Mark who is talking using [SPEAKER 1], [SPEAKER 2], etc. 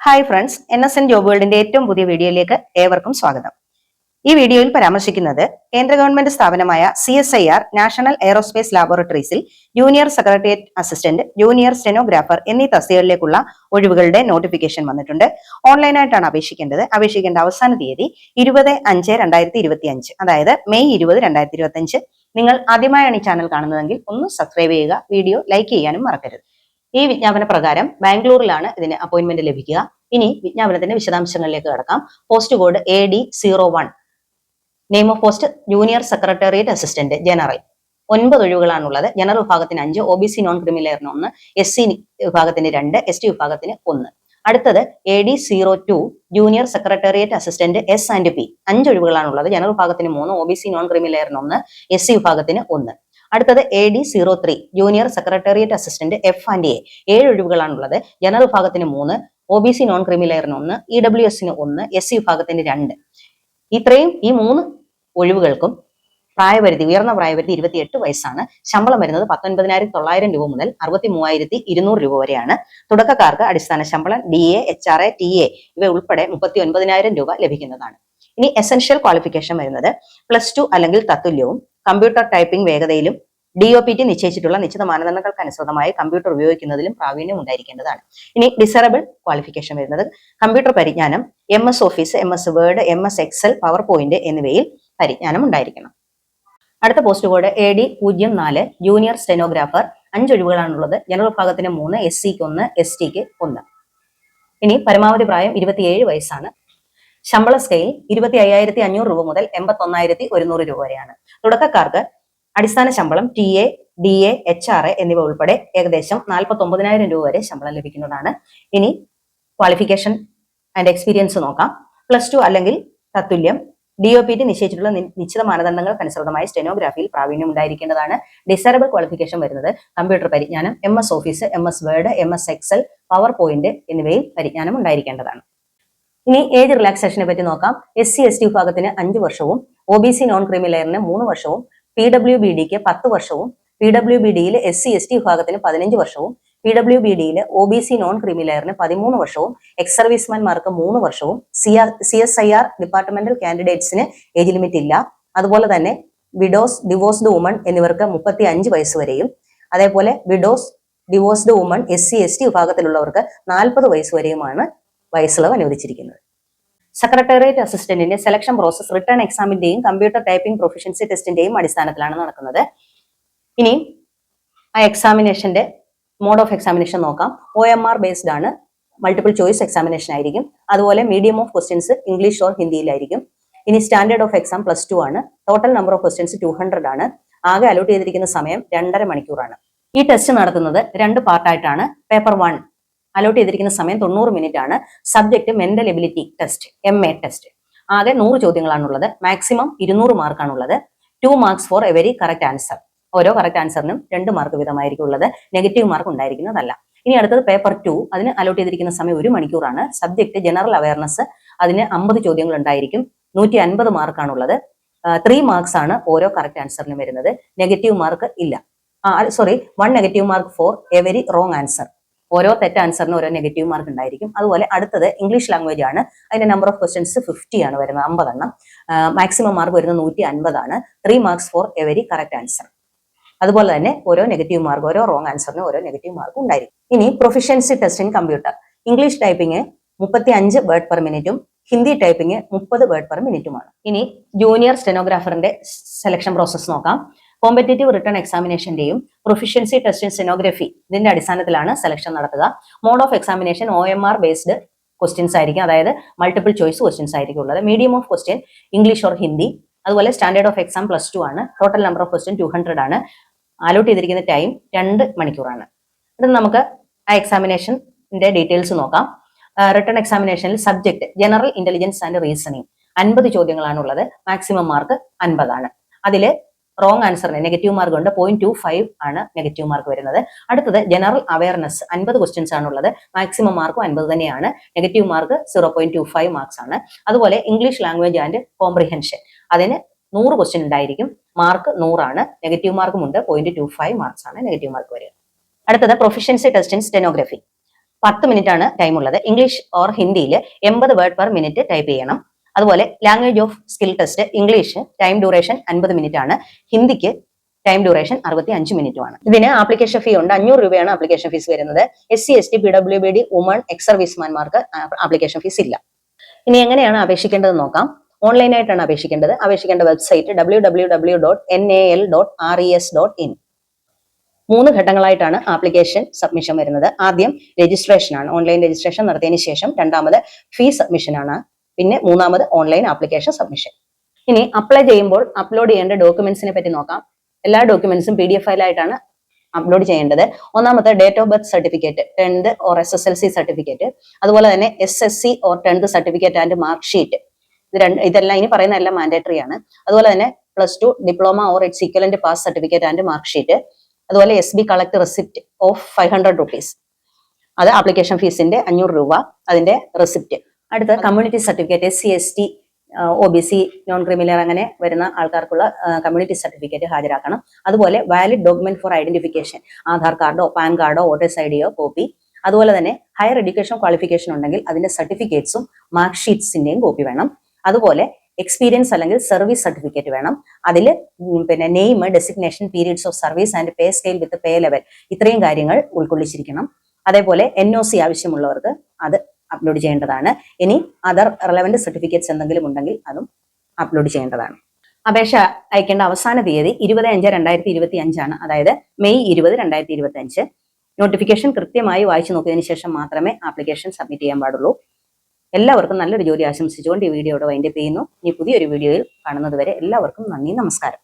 [SPEAKER 1] Hi friends, NSN job വേൾഡിന്റെ ഏറ്റവും പുതിയ വീഡിയോയിലേക്ക് ഏവർക്കും സ്വാഗതം. ഈ വീഡിയോയിൽ പരാമർശിക്കുന്നത് കേന്ദ്ര ഗവൺമെന്റ് സ്ഥാപനമായ CSIR നാഷണൽ എയറോസ്പേസ് ലാബോറട്ടറീസിൽ junior secretariat assistant, junior stenographer എന്നീ തസ്തികകളിലേക്കുള്ള ഒഴിവുകളുടെ നോട്ടിഫിക്കേഷൻ വന്നിട്ടുണ്ട്. ഓൺലൈനായിട്ടാണ് അപേക്ഷിക്കേണ്ടത്. അപേക്ഷിക്കേണ്ട അവസാന തീയതി 20/5/2025, അതായത് മെയ് 20, 2025. നിങ്ങൾ ആദ്യമായാണ് ഈ ചാനൽ കാണുന്നതെങ്കിൽ ഒന്ന് സബ്സ്ക്രൈബ് ചെയ്യുക, വീഡിയോ ലൈക്ക് ചെയ്യാനും മറക്കരുത്. ഈ വിജ്ഞാപന പ്രകാരം ബാംഗ്ലൂരിലാണ് ഇതിന് അപ്പോയിന്റ്മെന്റ് ലഭിക്കുക. ഇനി വിജ്ഞാപനത്തിന്റെ വിശദാംശങ്ങളിലേക്ക് കടക്കാം. Post code AD01. Name of post junior secretariat assistant general. 9 ഒഴിവുകളാണുള്ളത്. ജനറൽ വിഭാഗത്തിന് 5, OBC നോൺ ക്രിമിലെയറിന് 1, SC വിഭാഗത്തിന് 2, ST വിഭാഗത്തിന് 1. അടുത്തത് AD02 junior secretariat assistant S&P. 5 ഒഴിവുകളാണുള്ളത്. ജനറൽ വിഭാഗത്തിന് 3, OBC നോൺ ക്രിമിലെയറിന് 1, SC വിഭാഗത്തിന് 1. അടുത്തത് AD03 junior secretariat assistant F&A. 7 ഒഴിവുകളാണുള്ളത്. ജനറൽ വിഭാഗത്തിന് 3, OBC നോൺ ക്രിമിലെയറിന് 1, EWSന് 1, SC വിഭാഗത്തിന് 2. ഇത്രയും ഈ 3 ഒഴിവുകൾക്കും ഉയർന്ന പ്രായപരിധി 28 വയസ്സാണ്. ശമ്പളം വരുന്നത് 19,900 രൂപ മുതൽ 63,200 രൂപ വരെയാണ്. തുടക്കക്കാർക്ക് അടിസ്ഥാന ശമ്പളം DA, HRA, TA ഇവ ഉൾപ്പെടെ 39,000 രൂപ ലഭിക്കുന്നതാണ്. ഇനി എസെൻഷ്യൽ ക്വാളിഫിക്കേഷൻ വരുന്നത് +2 അല്ലെങ്കിൽ തത്തുല്യവും കമ്പ്യൂട്ടർ ടൈപ്പിംഗ് വേഗതയിലും DOPT നിശ്ചയിച്ചിട്ടുള്ള നിശ്ചിത മാനദണ്ഡങ്ങൾക്ക് അനുസൃതമായി കമ്പ്യൂട്ടർ ഉപയോഗിക്കുന്നതിലും പ്രാവീണ്യം ഉണ്ടായിരിക്കേണ്ടതാണ്. ഇനി ഡിസറബിൾ ക്വാളിഫിക്കേഷൻ വരുന്നത് കമ്പ്യൂട്ടർ പരിജ്ഞാനം, MS office, MS word, MS Excel, power point എന്നിവയിൽ പരിജ്ഞാനം ഉണ്ടായിരിക്കണം. അടുത്ത post code AD04 junior stenographer. 5 ഒഴിവുകളാണുള്ളത്. ജനറൽ വിഭാഗത്തിന് 3, SCക്ക് 1, STക്ക് 1. ഇനി പരമാവധി പ്രായം 27 വയസ്സാണ്. ശമ്പള സ്കെയിൽ 25,500 രൂപ മുതൽ 81,100 രൂപ വരെയാണ്. തുടക്കക്കാർക്ക് അടിസ്ഥാന ശമ്പളം TA, DA, HRA എന്നിവ ഉൾപ്പെടെ ഏകദേശം 49,000 രൂപ വരെ ശമ്പളം ലഭിക്കുന്നതാണ്. ഇനി ക്വാളിഫിക്കേഷൻ ആൻഡ് എക്സ്പീരിയൻസ് നോക്കാം. +2 അല്ലെങ്കിൽ തത്തുല്യം, DOPT നിശ്ചയിച്ചിട്ടുള്ള നിശ്ചിത മാനദണ്ഡങ്ങൾക്ക് അനുസൃതമായി സ്റ്റെനോഗ്രാഫിയിൽ പ്രാവീണ്യം ഉണ്ടായിരിക്കേണ്ടതാണ്. ഡിസറബിൾ ക്വാളിഫിക്കേഷൻ വരുന്നത് കമ്പ്യൂട്ടർ പരിജ്ഞാനം, MS office, MS word, MS Excel, power point എന്നിവയിൽ പരിജ്ഞാനം ഉണ്ടായിരിക്കേണ്ടതാണ്. ഇനി ഏജ് റിലാക്സേഷനെ പറ്റി നോക്കാം. SC, ST വിഭാഗത്തിന് 5 വർഷവും, OBC നോൺ ക്രിമിലെയറിന് 3 വർഷവും, PWBDക്ക് 10 വർഷവും, PWBDയിൽ SC, ST വിഭാഗത്തിന് 15 വർഷവും, PWBDയിൽ OBC നോൺ ക്രിമിലെയറിന് 13 വർഷവും, എക്സ് സർവീസ്മാൻമാർക്ക് 3 വർഷവും, CSIR ഡിപ്പാർട്ട്മെന്റൽ കാൻഡിഡേറ്റ്സിന് ഏജ് ലിമിറ്റ് ഇല്ല. അതുപോലെ തന്നെ വിഡോസ്, ഡിവോഴ്സ്ഡ് വുമൺ എന്നിവർക്ക് 35 വയസ്സ് വരെയും, അതേപോലെ widows, divorced woman, SC, ST വിഭാഗത്തിലുള്ളവർക്ക് 40 വയസ്സ് വരെയുമാണ് വയസ്സിളവ് അനുവദിച്ചിരിക്കുന്നത്. സെക്രട്ടേറിയറ്റ് അസിസ്റ്റന്റിന്റെ സെലക്ഷൻ പ്രോസസ് റിട്ടേൺ എക്സാമിന്റെയും കമ്പ്യൂട്ടർ ടൈപ്പിംഗ് പ്രൊഫഷ്യൻസി ടെസ്റ്റിന്റെയും അടിസ്ഥാനത്തിലാണ് നടക്കുന്നത്. ഇനി ആ എക്സാമിനേഷന്റെ മോഡ് ഓഫ് എക്സാമിനേഷൻ നോക്കാം. OMR ബേസ്ഡ് ആണ്. മൾട്ടിപ്പിൾ ചോയ്സ് എക്സാമിനേഷൻ ആയിരിക്കും. അതുപോലെ medium of questions English or ഹിന്ദിയിലായിരിക്കും. ഇനി സ്റ്റാൻഡേർഡ് ഓഫ് എക്സാം +2 ആണ്. ടോട്ടൽ നമ്പർ ഓഫ് ക്വസ്റ്റ്യൻസ് 200 ആണ്. ആകെ അലോട്ട് ചെയ്തിരിക്കുന്ന സമയം 2.5 മണിക്കൂറാണ്. ഈ ടെസ്റ്റ് നടത്തുന്നത് 2 പാർട്ടായിട്ടാണ്. പേപ്പർ 1 അലോട്ട് ചെയ്തിരിക്കുന്ന സമയം 90 മിനിറ്റ് ആണ്. Subject mental ability test, MA test. ആകെ 100 ചോദ്യങ്ങളാണുള്ളത്. മാക്സിമം 200 മാർക്കാണുള്ളത്. 2 marks for every correct answer. ഓരോ കറക്റ്റ് ആൻസറിനും 2 മാർക്ക് വീതമായിരിക്കും ഉള്ളത്. നെഗറ്റീവ് മാർക്ക് ഉണ്ടായിരിക്കുന്നതല്ല. ഇനി അടുത്തത് പേപ്പർ 2. അതിന് അലോട്ട് ചെയ്തിരിക്കുന്ന സമയം 1 മണിക്കൂറാണ്. Subject general awareness. അതിന് 50 ചോദ്യങ്ങൾ ഉണ്ടായിരിക്കും. 150 മാർക്കാണുള്ളത്. 3 മാർക്സ് ആണ് ഓരോ കറക്റ്റ് ആൻസറിനും വരുന്നത്. നെഗറ്റീവ് മാർക്ക് ഇല്ല. 1 negative mark for every wrong answer. ഓരോ തെറ്റ് ആൻസറിന് ഓരോ നെഗറ്റീവ് മാർക്ക് ഉണ്ടായിരിക്കും. അതുപോലെ അടുത്തത് ഇംഗ്ലീഷ് ലാംഗ്വേജ് ആണ്. അതിന്റെ നമ്പർ ഓഫ് ക്വസ്റ്റ്യൻസ് 50 ആണ് വരുന്നത്, 50 എണ്ണം. മാക്സിമം മാർക്ക് വരുന്നത് 150 ആണ്. 3 marks for every correct answer. അതുപോലെ തന്നെ ഓരോ നെഗറ്റീവ് മാർക്ക്, ഓരോ റോങ് ആൻസറിന് ഓരോ നെഗറ്റീവ് മാർക്ക് ഉണ്ടായിരിക്കും. ഇനി proficiency test in computer. English typing 35 word per മിനിറ്റും, ഹിന്ദി ടൈപ്പിംഗ് 30 വേർഡ് പെർ മിനിറ്റുമാണ്. ഇനി ജൂനിയർ സ്റ്റെനോഗ്രാഫറിന്റെ സെലക്ഷൻ പ്രോസസ് നോക്കാം. കോമ്പറ്റേറ്റീവ് റിട്ടേൺ എക്സാമിനേഷന്റെയും പ്രൊഫഷ്യൻസി ടെസ്റ്റ് ഇൻ സ്റ്റെനോഗ്രഫി ഇതിന്റെ അടിസ്ഥാനത്തിലാണ് സെലക്ഷൻ നടത്തുക. Mode of examination OMR based questions ആയിരിക്കും. അതായത് മൾട്ടിപ്പിൾ ചോയ്സ് ക്വസ്റ്റ്യൻസ് ആയിരിക്കും ഉള്ളത്. Medium of question English or Hindi. അതുപോലെ സ്റ്റാൻഡേർഡ് ഓഫ് എക്സാം +2 ആണ്. ടോട്ടൽ നമ്പർ ഓഫ് ക്വസ്റ്റ്യൻ 200 ആണ്. അലോട്ട് ചെയ്തിരിക്കുന്ന ടൈം 2 മണിക്കൂറാണ്. ഇത് നമുക്ക് ആ എക്സാമിനേഷന്റെ ഡീറ്റെയിൽസ് നോക്കാം. റിട്ടേൺ എക്സാമിനേഷനിൽ subject general intelligence and reasoning 50 ചോദ്യങ്ങളാണുള്ളത്. മാക്സിമം മാർക്ക് 50 ആണ്. അതിൽ റോങ് ആൻസറിന് നെഗറ്റീവ് മാർക്ക് ഉണ്ട്. 0.25 ആണ് നെഗറ്റീവ് മാർക്ക് വരുന്നത്. അടുത്തത് ജനറൽ അവയർനെസ് 50 ക്വസ്റ്റ്യൻസ് ആണുള്ളത്. മാക്സിമം മാർക്കും 50 തന്നെയാണ്. നെഗറ്റീവ് മാർക്ക് 0.25 മാർക്സ് ആണ്. അതുപോലെ ഇംഗ്ലീഷ് ലാംഗ്വേജ് ആൻഡ് കോംപ്രിഹെൻഷൻ അതിന് 100 ക്വസ്റ്റ്യൻ ഉണ്ടായിരിക്കും. മാർക്ക് 100 ആണ്. നെഗറ്റീവ് മാർക്കും ഉണ്ട്. 0.25 മാർക്സ് ആണ് നെഗറ്റീവ് മാർക്ക് വരിക. അടുത്തത് proficiency test in stenography. 10 minute ആണ് ടൈം ഉള്ളത്. ഇംഗ്ലീഷ് ഓർ ഹിന്ദിയിൽ 80 വേർഡ് പെർ മിനിറ്റ് ടൈപ്പ് ചെയ്യണം. അതുപോലെ language of skill test English time duration 50 minute ആണ്. ഹിന്ദിക്ക് ടൈം ഡ്യൂറേഷൻ 65 മിനിറ്റുമാണ്. ഇതിന് ആപ്ലിക്കേഷൻ ഫീ ഉണ്ട്. 500 രൂപയാണ് ആപ്ലിക്കേഷൻ ഫീസ് വരുന്നത്. SC ST PWBD woman ex സർവീസ്മാൻമാർക്ക് ആപ്ലിക്കേഷൻ ഫീസ് ഇല്ല. ഇനി എങ്ങനെയാണ് അപേക്ഷിക്കേണ്ടത് നോക്കാം. ഓൺലൈനായിട്ടാണ് അപേക്ഷിക്കേണ്ടത്. അപേക്ഷിക്കേണ്ട വെബ്സൈറ്റ് www.nal.res.in. 3 ഘട്ടങ്ങളായിട്ടാണ് ആപ്ലിക്കേഷൻ സബ്മിഷൻ വരുന്നത്. ആദ്യം രജിസ്ട്രേഷൻ ആണ്. ഓൺലൈൻ രജിസ്ട്രേഷൻ നടത്തിയതിനു ശേഷം രണ്ടാമത് ഫീ സബ്മിഷൻ ആണ്. പിന്നെ മൂന്നാമത് ഓൺലൈൻ ആപ്ലിക്കേഷൻ സബ്മിഷൻ. ഇനി അപ്ലൈ ചെയ്യുമ്പോൾ അപ്ലോഡ് ചെയ്യേണ്ട ഡോക്യുമെന്റ്സിനെ പറ്റി നോക്കാം. എല്ലാ ഡോക്യുമെന്റ്സും PDF ഫയലായിട്ടാണ് അപ്ലോഡ് ചെയ്യേണ്ടത്. ഒന്നാമത്തെ date of birth certificate, 10th or SSLC certificate, അതുപോലെ തന്നെ SSC or 10th certificate and mark sheet. ഇതെല്ലാം ഇനി പറയുന്ന എല്ലാം മാൻഡേറ്ററി ആണ്. അതുപോലെ തന്നെ +2 diploma or its equivalent pass certificate and mark sheet. അതുപോലെ SB collect receipt of 500 rupees. അത് ആപ്ലിക്കേഷൻ ഫീസിന്റെ 500 രൂപ, അതിന്റെ റെസിപ്റ്റ്. അടുത്ത community certificate, SC ST OBC non criminal അങ്ങനെ വരുന്ന ആൾക്കാർക്കുള്ള കമ്മ്യൂണിറ്റി സർട്ടിഫിക്കറ്റ് ഹാജരാക്കണം. അതുപോലെ valid document four identification, Aadhaar കാർഡോ പാൻ കാർഡോ വോട്ടേഴ്സ് IDയോ കോപ്പി. അതുപോലെ തന്നെ ഹയർ എഡ്യൂക്കേഷൻ ക്വാളിഫിക്കേഷൻ ഉണ്ടെങ്കിൽ അതിന്റെ സർട്ടിഫിക്കറ്റ്സും മാർക്ക് ഷീറ്റ്സിന്റെയും കോപ്പി വേണം. അതുപോലെ എക്സ്പീരിയൻസ് അല്ലെങ്കിൽ സർവീസ് സർട്ടിഫിക്കറ്റ് വേണം. അതിൽ പിന്നെ name, designation, periods of service and pay scale with pay level, ഇത്രയും കാര്യങ്ങൾ ഉൾക്കൊള്ളിച്ചിരിക്കണം. അതേപോലെ NOC ആവശ്യമുള്ളവർക്ക് അത് അപ്ലോഡ് ചെയ്യേണ്ടതാണ്. ഇനി അതർ റെലവന്റ് സർട്ടിഫിക്കറ്റ്സ് എന്തെങ്കിലും ഉണ്ടെങ്കിൽ അതും അപ്ലോഡ് ചെയ്യേണ്ടതാണ്. അപേക്ഷ അയക്കേണ്ട അവസാന തീയതി 20/5/2025 ആണ്. അതായത് May 20, 2025. നോട്ടിഫിക്കേഷൻ കൃത്യമായി വായിച്ചു നോക്കിയതിനു ശേഷം മാത്രമേ ആപ്ലിക്കേഷൻ സബ്മിറ്റ് ചെയ്യാൻ പാടുള്ളൂ. എല്ലാവർക്കും നല്ലൊരു ജോലി ആശംസിച്ചുകൊണ്ട് ഈ വീഡിയോയുടെ വൈൻഡപ്പ് ചെയ്യുന്നു. ഇനി പുതിയൊരു വീഡിയോയിൽ കാണുന്നത് വരെ എല്ലാവർക്കും നന്ദി, നമസ്കാരം.